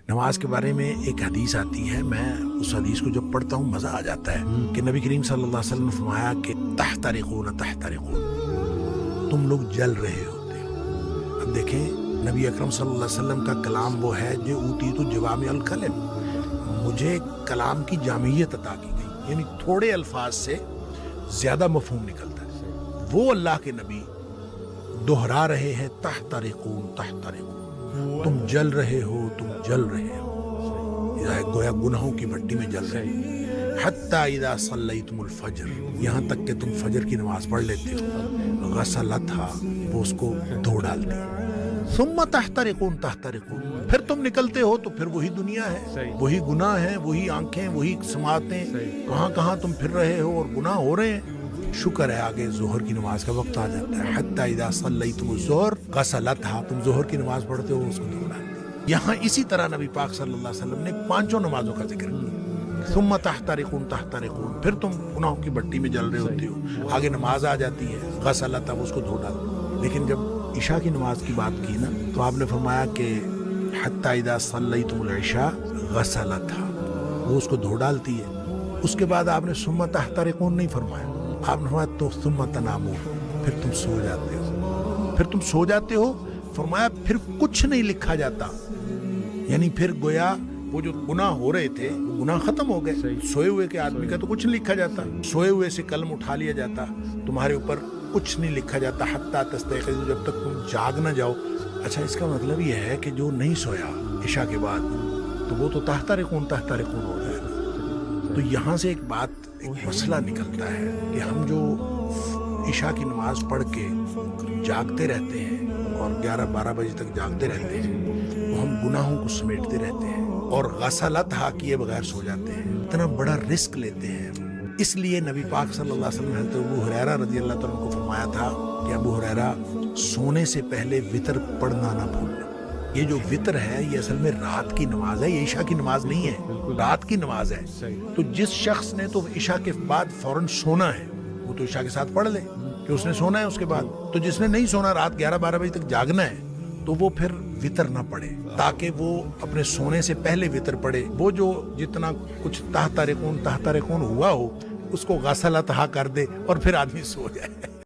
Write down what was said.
نماز کے بارے میں ایک حدیث آتی ہے، میں اس حدیث کو جب پڑھتا ہوں مزہ آ جاتا ہے کہ نبی کریم صلی اللہ علیہ وسلم نے فرمایا کہ تحترقون تحترقون، تم لوگ جل رہے ہوتے ہو۔ اب دیکھیں نبی اکرم صلی اللہ علیہ وسلم کا کلام وہ ہے جو اوتیت جوامع الکلم، مجھے کلام کی جامعیت عطا کی گئی، یعنی تھوڑے الفاظ سے زیادہ مفہوم نکلتا ہے۔ وہ اللہ کے نبی دہرا رہے ہیں تحترقون تحترقون، تم جل رہے ہو، تم جل رہے ہو، گویا گناہوں کی بھٹی میں جل رہے ہو۔ حتی اذا صلیتم الفجر، یہاں تک کہ تم فجر کی نماز پڑھ لیتے ہو، غسلتھا، وہ اس کو دھو ڈالتے ہیں۔ ثم تحترقون تحترقون، پھر تم نکلتے ہو تو پھر وہی دنیا ہے، وہی گناہ ہیں، وہی آنکھیں، وہی سماعتیں، کہاں کہاں تم پھر رہے ہو اور گناہ ہو رہے ہیں۔ شکر ہے آگے ظہر کی نماز کا وقت آ جاتا ہے۔ حتی اذا صلیتم الظہر غسلتھا، تم ظہر کی نماز پڑھتے ہو، اس کو دھو ڈالتے ہیں۔ یہاں اسی طرح نبی پاک صلی اللہ علیہ وسلم نے پانچوں نمازوں کا ذکر کیا۔ ثم تحترقون تحترقون، پھر تم گناہوں کی بٹی میں جل رہے ہوتے ہو، آگے نماز آ جاتی ہے، غسلتھا، اس کو دھو ڈالتے ہیں۔ لیکن جب عشاء کی نماز کی بات کی نا تو آپ نے فرمایا کہ حتی اذا صلیتم العشاء غسلتھا، وہ اس کو دھو ڈالتی ہے۔ اس کے بعد آپ نے ثم تحترقون نہیں فرمایا، آپ نے فرمایا تو ثم تنامون، پھر تم سو جاتے ہو، پھر تم سو جاتے ہو۔ فرمایا پھر کچھ نہیں لکھا جاتا، یعنی پھر گویا وہ جو گناہ ہو رہے تھے وہ گناہ ختم ہو گئے۔ سوئے ہوئے کے آدمی کا تو کچھ نہیں لکھا جاتا، سوئے ہوئے سے قلم اٹھا لیا جاتا، تمہارے اوپر کچھ نہیں لکھا جاتا حتی تستيقظوا، جب تک تم جاگ نہ جاؤ۔ اچھا، اس کا مطلب یہ ہے کہ جو نہیں سویا عشاء کے بعد تو وہ تو تحترقون تحترقون ہو جائے گا۔ تو یہاں سے ایک بات، ایک مسئلہ نکلتا ہے کہ ہم جو عشاء کی نماز پڑھ کے جاگتے رہتے ہیں اور 11-12 بجے تک جاگتے رہتے ہیں، وہ ہم گناہوں کو سمیٹتے رہتے ہیں اور غسلتھا کیے بغیر سو جاتے ہیں، اتنا بڑا رسک لیتے ہیں۔ اس لیے نبی پاک صلی اللہ علیہ وسلم نے حضرت ابو ہریرہ رضی اللہ تعالیٰ عنہ کو فرمایا تھا کہ ابو ہریرہ سونے سے پہلے وتر پڑھنا نہ بھولنا۔ یہ جو وتر ہے یہ اصل میں رات کی نماز ہے، یہ عشاء کی نماز نہیں ہے، رات کی نماز ہے۔ تو جس شخص نے تو عشاء کے بعد فوراً سونا ہے وہ تو عشاء کے ساتھ پڑھ لے کہ اس نے سونا ہے اس کے بعد۔ تو جس نے نہیں سونا، رات 11-12 بجے تک جاگنا ہے، تو وہ پھر وتر نہ پڑھے، تاکہ وہ اپنے سونے سے پہلے وتر پڑھے۔ وہ جو جتنا کچھ تحترقون تحترقون ہوا ہو اس کو غسلتھا کر دے اور پھر آدمی سو جائے۔